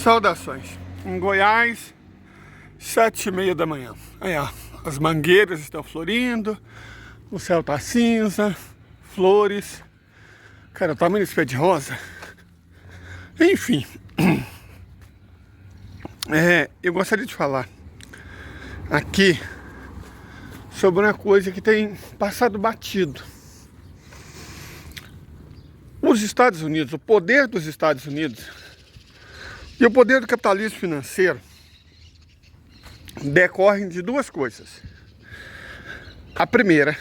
Saudações. Em Goiás, 7h30 da manhã. Aí, ó, as mangueiras estão florindo, o céu tá cinza, flores. Cara, tá muito pé de rosa. Enfim, eu gostaria de falar aqui sobre uma coisa que tem passado batido. Os Estados Unidos, o poder dos Estados Unidos e o poder do capitalismo financeiro decorrem de duas coisas. A primeira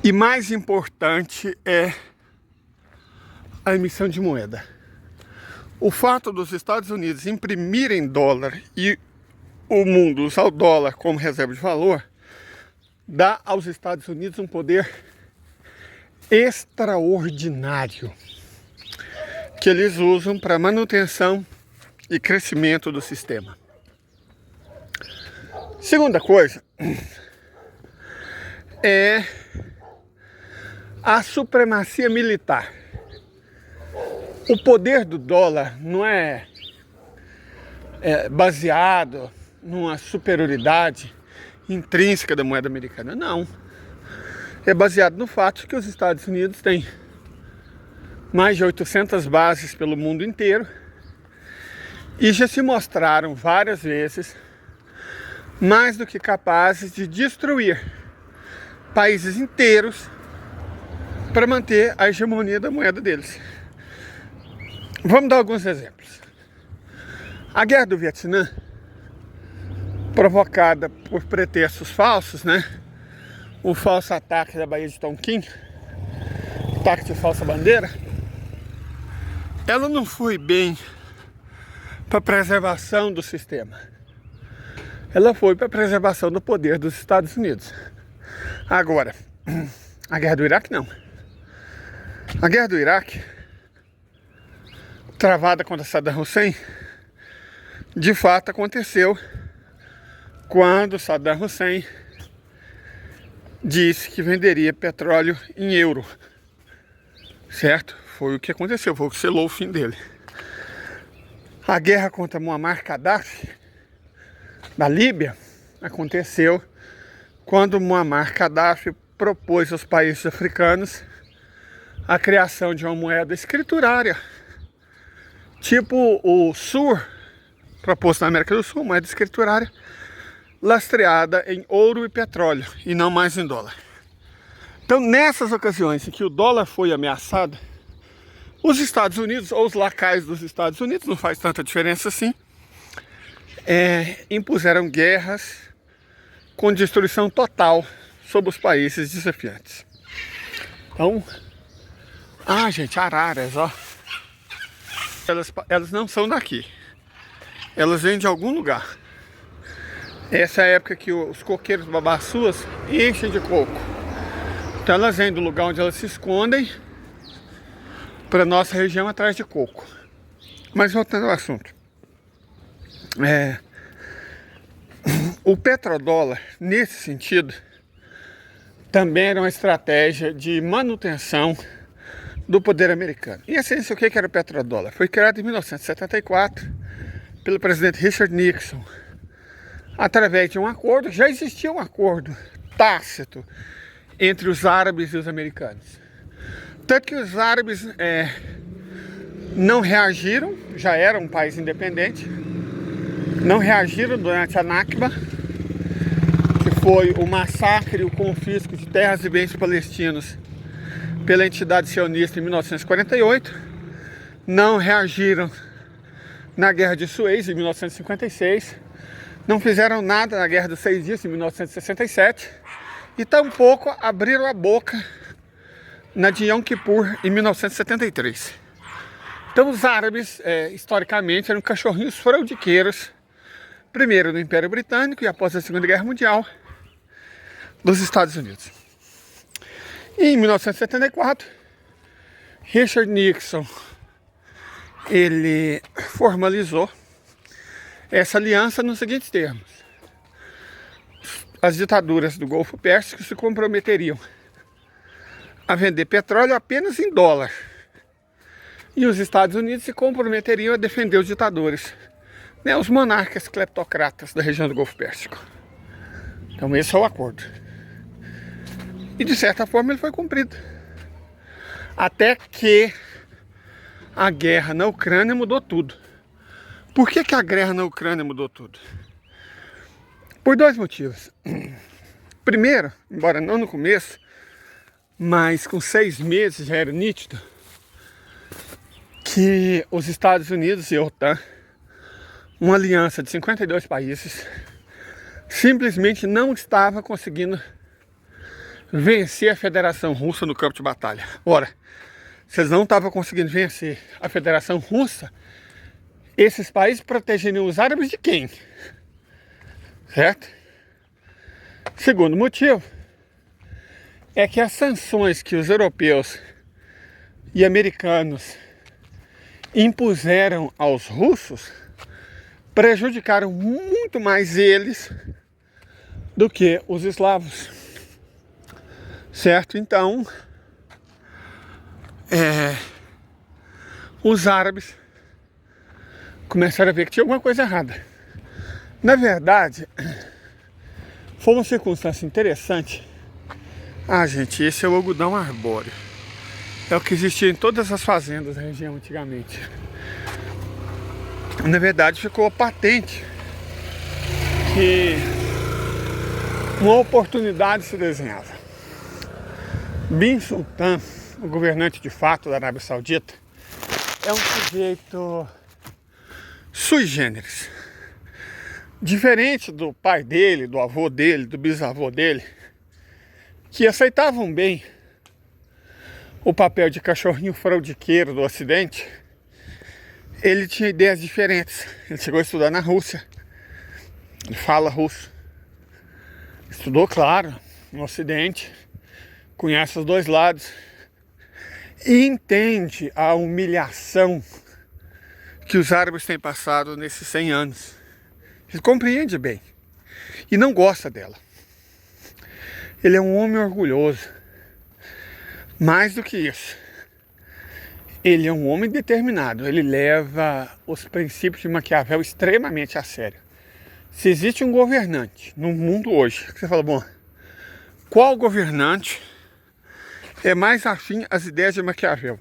e mais importante é a emissão de moeda. O fato dos Estados Unidos imprimirem dólar e o mundo usar o dólar como reserva de valor dá aos Estados Unidos um poder extraordinário que eles usam para manutenção e crescimento do sistema. Segunda coisa é a supremacia militar. O poder do dólar não é baseado numa superioridade intrínseca da moeda americana, não. É baseado no fato de que os Estados Unidos têm mais de 800 bases pelo mundo inteiro e já se mostraram várias vezes mais do que capazes de destruir países inteiros para manter a hegemonia da moeda deles. Vamos dar alguns exemplos. A guerra do Vietnã, provocada por pretextos falsos, o falso ataque da Baía de Tonkin, ataque de falsa bandeira, ela não foi bem para a preservação do sistema. Ela foi para a preservação do poder dos Estados Unidos. Agora, a guerra do Iraque não. A guerra do Iraque, travada contra Saddam Hussein, de fato aconteceu quando Saddam Hussein disse que venderia petróleo em euro, certo? Foi o que aconteceu, foi o que selou o fim dele. A guerra contra Muammar Gaddafi, da Líbia, aconteceu quando Muammar Gaddafi propôs aos países africanos a criação de uma moeda escriturária, tipo o SUR, proposto na América do Sul, moeda escriturária, lastreada em ouro e petróleo, e não mais em dólar. Então, nessas ocasiões em que o dólar foi ameaçado, os Estados Unidos, ou os lacaios dos Estados Unidos, não faz tanta diferença assim, impuseram guerras com destruição total sobre os países desafiantes. Então, gente, araras, ó. Elas não são daqui. Elas vêm de algum lugar. Essa é a época que os coqueiros babassuas enchem de coco. Então elas vêm do lugar onde elas se escondem para nossa região atrás de coco. Mas voltando ao assunto. O petrodólar, nesse sentido, também era uma estratégia de manutenção do poder americano. E a essência, o que era o petrodólar? Foi criado em 1974 pelo presidente Richard Nixon, através de um acordo. Já existia um acordo tácito entre os árabes e os americanos. Tanto que os árabes não reagiram, já era um país independente, não reagiram durante a Nakba, que foi o massacre e o confisco de terras e bens palestinos pela entidade sionista em 1948, não reagiram na Guerra de Suez em 1956, não fizeram nada na Guerra dos 6 Dias em 1967 e tampouco abriram a boca na de Yom Kippur em 1973. Então os árabes, historicamente, eram cachorrinhos fraudiqueiros, primeiro do Império Britânico e após a Segunda Guerra Mundial dos Estados Unidos. E em 1974, Richard Nixon, ele formalizou essa aliança nos seguintes termos: as ditaduras do Golfo Pérsico se comprometeriam a vender petróleo apenas em dólar E os Estados Unidos se comprometeriam a defender os ditadores, né, os monarcas cleptocratas da região do Golfo Pérsico. Então esse é o acordo. E de certa forma ele foi cumprido. Até que a guerra na Ucrânia mudou tudo. Por que a guerra na Ucrânia mudou tudo? Por dois motivos. Primeiro, embora não no começo, mas com 6 meses já era nítido que os Estados Unidos e a OTAN, uma aliança de 52 países, simplesmente não estava conseguindo vencer a Federação Russa no campo de batalha. Ora, se eles não estavam conseguindo vencer a Federação Russa, esses países protegeriam os árabes de quem? Certo? Segundo motivo é que as sanções que os europeus e americanos impuseram aos russos prejudicaram muito mais eles do que os eslavos. Certo? Então, os árabes começaram a ver que tinha alguma coisa errada. Na verdade, foi uma circunstância interessante. Gente, esse é o algodão arbóreo. É o que existia em todas as fazendas da região antigamente. Na verdade, ficou patente que uma oportunidade se desenhava. Bin Sultan, o governante de fato da Arábia Saudita, é um sujeito sui generis. Diferente do pai dele, do avô dele, do bisavô dele, que aceitavam bem o papel de cachorrinho fraudiqueiro do Ocidente, ele tinha ideias diferentes. Ele chegou a estudar na Rússia, ele fala russo, estudou, claro, no Ocidente, conhece os dois lados e entende a humilhação que os árabes têm passado nesses 100 anos. Ele compreende bem e não gosta dela. Ele é um homem orgulhoso. Mais do que isso, ele é um homem determinado. Ele leva os princípios de Maquiavel extremamente a sério. Se existe um governante no mundo hoje, você fala, bom, qual governante é mais afim às ideias de Maquiavel?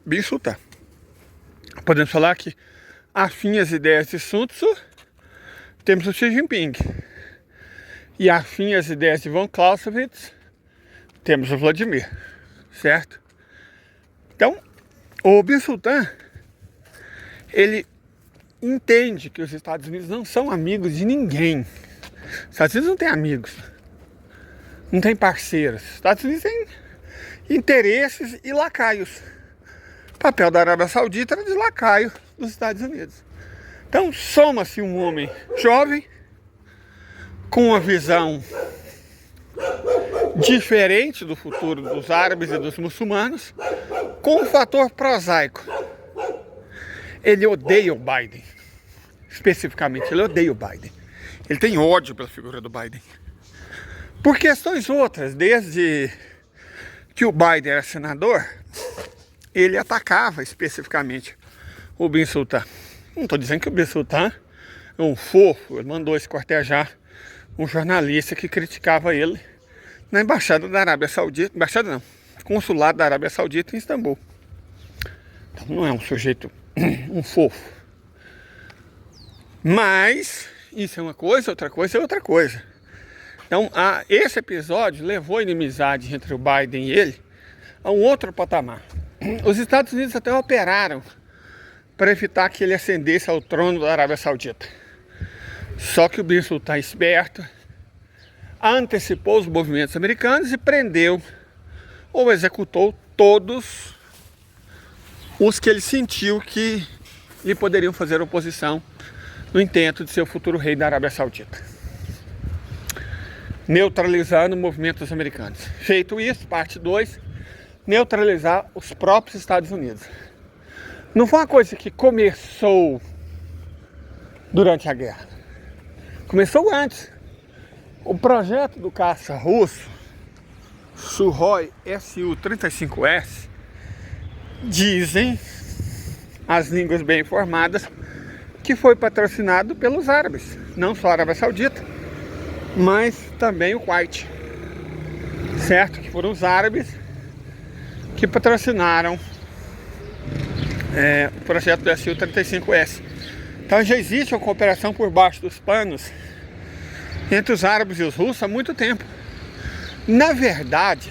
Bin Sultan. Podemos falar que afim às ideias de Sun Tzu, temos o Xi Jinping. E afim às ideias de von Clausewitz, temos o Vladimir. Certo? Então, o Bin Sultan, ele entende que os Estados Unidos não são amigos de ninguém. Os Estados Unidos não tem amigos, não tem parceiros. Os Estados Unidos têm interesses e lacaios. O papel da Arábia Saudita era de lacaio dos Estados Unidos. Então, soma-se um homem jovem, com uma visão diferente do futuro dos árabes e dos muçulmanos, com um fator prosaico. Ele odeia o Biden. Especificamente, ele odeia o Biden. Ele tem ódio pela figura do Biden. Por questões outras, desde que o Biden era senador, ele atacava especificamente o Bin Sultan. Não estou dizendo que o Bin Sultan é um fofo, ele mandou escortejar um jornalista que criticava ele na embaixada da Arábia Saudita, embaixada não, consulado da Arábia Saudita em Istambul. Então não é um sujeito, um fofo. Mas isso é uma coisa, outra coisa é outra coisa. Então esse episódio levou a inimizade entre o Biden e ele a um outro patamar. Os Estados Unidos até operaram para evitar que ele ascendesse ao trono da Arábia Saudita. Só que o Bin Sultan, esperto, antecipou os movimentos americanos e prendeu ou executou todos os que ele sentiu que lhe poderiam fazer oposição no intento de ser o futuro rei da Arábia Saudita, neutralizando movimentos americanos. Feito isso, parte 2, neutralizar os próprios Estados Unidos. Não foi uma coisa que começou durante a guerra. Começou antes. O projeto do caça russo, Sukhoi Su-35S, dizem as línguas bem informadas, que foi patrocinado pelos árabes, não só a Arábia Saudita, mas também o Kuwait, certo? Que foram os árabes que patrocinaram o projeto do Su-35S. Então já existe uma cooperação por baixo dos panos entre os árabes e os russos há muito tempo. Na verdade,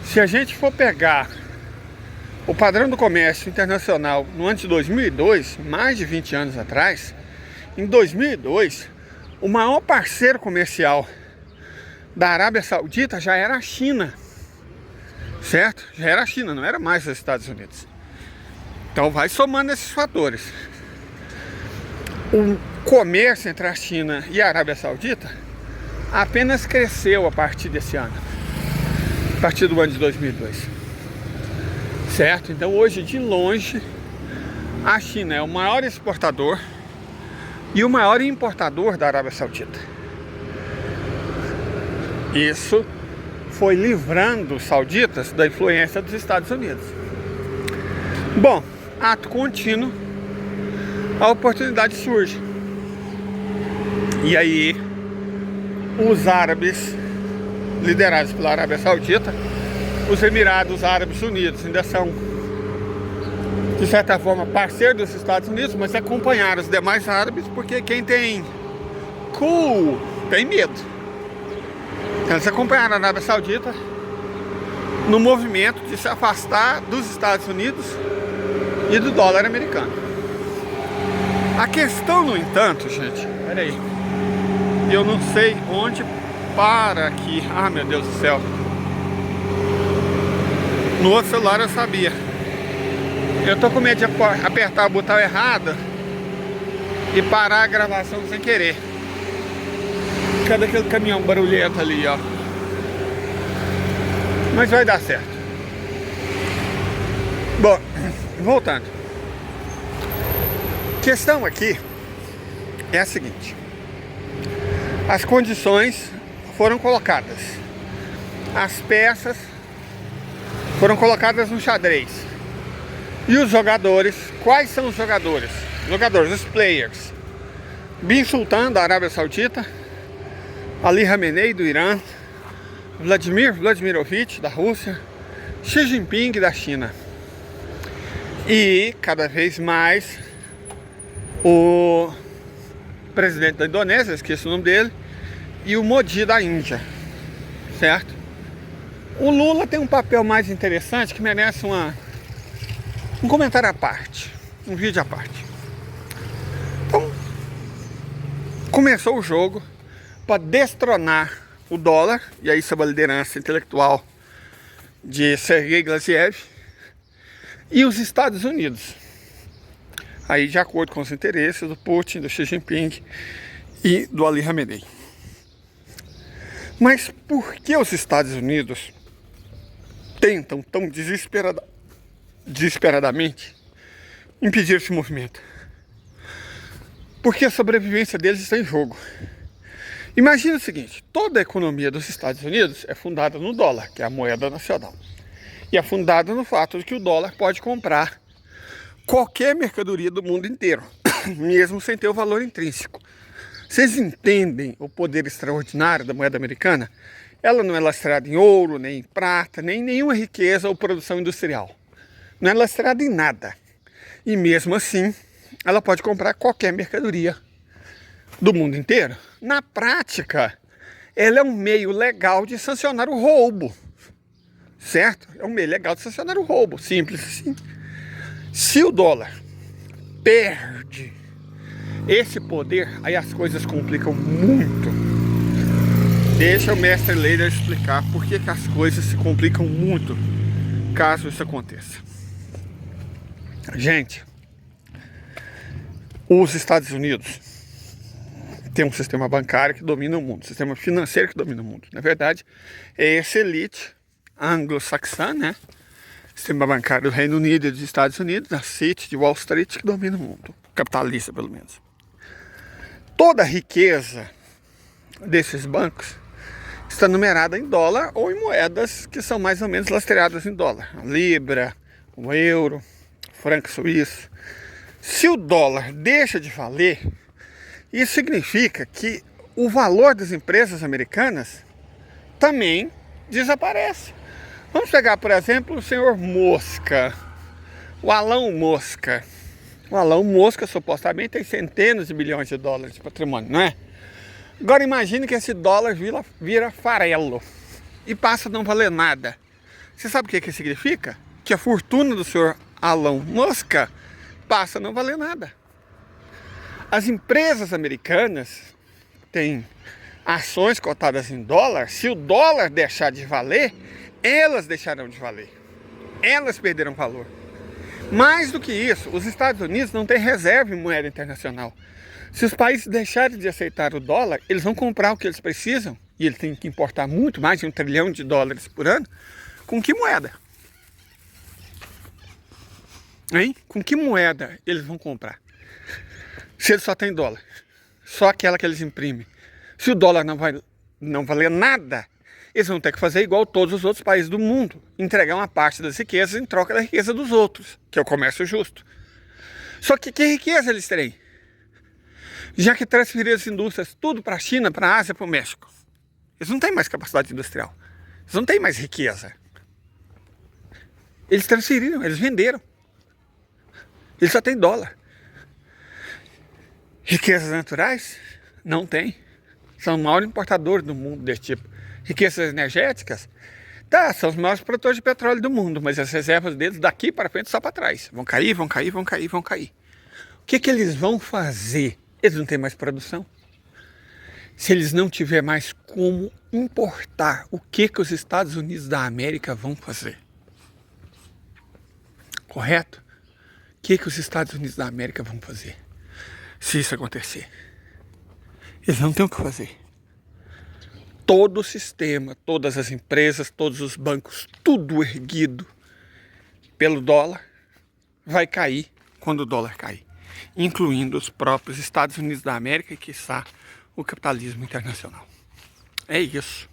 se a gente for pegar o padrão do comércio internacional no ano de 2002, mais de 20 anos atrás, em 2002, o maior parceiro comercial da Arábia Saudita já era a China, certo? Já era a China, não era mais os Estados Unidos. Então vai somando esses fatores. O comércio entre a China e a Arábia Saudita apenas cresceu a partir desse ano, a partir do ano de 2002, certo? Então hoje, de longe, a China é o maior exportador e o maior importador da Arábia Saudita. Isso foi livrando os sauditas da influência dos Estados Unidos. Bom, ato contínuo, a oportunidade surge. E aí, os árabes, liderados pela Arábia Saudita, os Emirados Árabes Unidos, ainda são, de certa forma, parceiros dos Estados Unidos, mas acompanharam os demais árabes, porque quem tem tem medo. Então, eles acompanharam a Arábia Saudita no movimento de se afastar dos Estados Unidos e do dólar americano. A questão, no entanto, gente, peraí, eu não sei onde para aqui. Ah, meu Deus do céu. No outro celular eu sabia. Eu tô com medo de apertar o botão errado e parar a gravação sem querer. Cadê aquele caminhão barulhento ali, ó? Mas vai dar certo. Bom, voltando. A questão aqui é a seguinte: as condições foram colocadas, as peças foram colocadas no xadrez. E os jogadores, quais são os jogadores? Os players. Bin Sultan da Arábia Saudita, Ali Khamenei do Irã, Vladimir Vladimirovich da Rússia, Xi Jinping da China. E cada vez mais o presidente da Indonésia, esqueci o nome dele, e o Modi da Índia, certo? O Lula tem um papel mais interessante que merece um comentário à parte, um vídeo à parte. Então, começou o jogo para destronar o dólar, e aí sob a liderança intelectual de Sergei Glaziev, e os Estados Unidos. Aí de acordo com os interesses do Putin, do Xi Jinping e do Ali Khamenei. Mas por que os Estados Unidos tentam tão desesperadamente impedir esse movimento? Porque a sobrevivência deles está em jogo. Imagina o seguinte: toda a economia dos Estados Unidos é fundada no dólar, que é a moeda nacional. E é fundada no fato de que o dólar pode comprar qualquer mercadoria do mundo inteiro, mesmo sem ter o valor intrínseco. Vocês entendem o poder extraordinário da moeda americana? Ela não é lastreada em ouro, nem em prata, nem em nenhuma riqueza ou produção industrial. Não é lastreada em nada. E mesmo assim, ela pode comprar qualquer mercadoria do mundo inteiro. Na prática, ela é um meio legal de sancionar o roubo. Certo? É um meio legal de sancionar o roubo. Simples assim. Se o dólar perde esse poder, aí as coisas complicam muito. Deixa o mestre Leiter explicar por que as coisas se complicam muito caso isso aconteça. Gente, os Estados Unidos têm um sistema bancário que domina o mundo, um sistema financeiro que domina o mundo. Na verdade, é essa elite anglo-saxã, né? Sistema bancário do Reino Unido e dos Estados Unidos, a City de Wall Street, que domina o mundo, capitalista pelo menos. Toda a riqueza desses bancos está numerada em dólar ou em moedas que são mais ou menos lastreadas em dólar. A libra, o euro, o franco suíço. Se o dólar deixa de valer, isso significa que o valor das empresas americanas também desaparece. Vamos pegar, por exemplo, o senhor Mosca, o Elon Musk. O Elon Musk supostamente tem centenas de bilhões de dólares de patrimônio, não é? Agora imagine que esse dólar vira farelo e passa a não valer nada. Você sabe o que significa? Que a fortuna do senhor Elon Musk passa a não valer nada. As empresas americanas têm ações cotadas em dólar. Se o dólar deixar de valer, elas deixarão de valer. Elas perderão valor. Mais do que isso, os Estados Unidos não têm reserva em moeda internacional. Se os países deixarem de aceitar o dólar, eles vão comprar o que eles precisam, e eles têm que importar muito mais de $1 trilhão por ano. Com que moeda? Hein? Com que moeda eles vão comprar? Se eles só têm dólar, só aquela que eles imprimem. Se o dólar não valer nada, eles vão ter que fazer igual todos os outros países do mundo, entregar uma parte das riquezas em troca da riqueza dos outros, que é o comércio justo. Só que riqueza eles têm? Já que transferiram as indústrias tudo para a China, para a Ásia, para o México. Eles não têm mais capacidade industrial. Eles não têm mais riqueza. Eles transferiram, eles venderam. Eles só têm dólar. Riquezas naturais? Não tem. São os maiores importadores do mundo desse tipo. Riquezas energéticas? Tá, são os maiores produtores de petróleo do mundo, mas as reservas deles daqui para frente só para trás. Vão cair, vão cair, vão cair, vão cair. O que eles vão fazer? Eles não têm mais produção. Se eles não tiverem mais como importar, o que os Estados Unidos da América vão fazer? Correto? O que os Estados Unidos da América vão fazer? Se isso acontecer, eles não têm o que fazer. Todo o sistema, todas as empresas, todos os bancos, tudo erguido pelo dólar, vai cair quando o dólar cair, incluindo os próprios Estados Unidos da América e, quiçá, o capitalismo internacional. É isso.